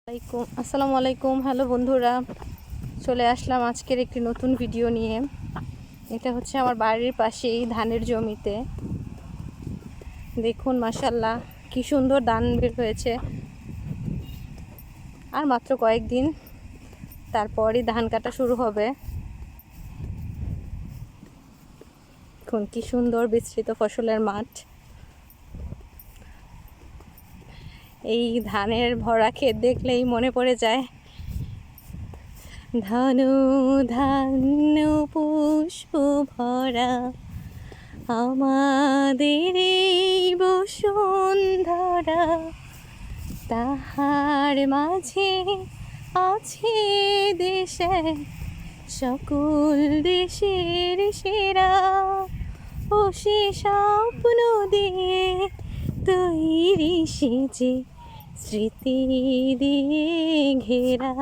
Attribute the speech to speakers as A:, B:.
A: আসসালামু আলাইকুম। হ্যালো বন্ধুরা, চলে আসলাম আজকের একটি নতুন ভিডিও নিয়ে। এটা হচ্ছে আমার বাড়ির পাশেই ধানের জমিতে। দেখুন মাশাআল্লাহ কি সুন্দর ধান বের হয়েছে। আর মাত্র কয়েকদিন তারপরই ধান কাটা শুরু হবে। দেখুন কি সুন্দর বিস্তৃত ফসলের মাঠ। এই ধানের ভরা ক্ষেত দেখলেই মনে পড়ে যায় ধনু ধান্য পুষ্প ভরা আমাদের এই বসুন্ধরা, তাহার মাঝে আছে দেশে সকল দেশের সেরা, ও সে স্বপ্ন দিয়ে তৈরি সেজে স্মৃতি দিয়ে ঘেরা।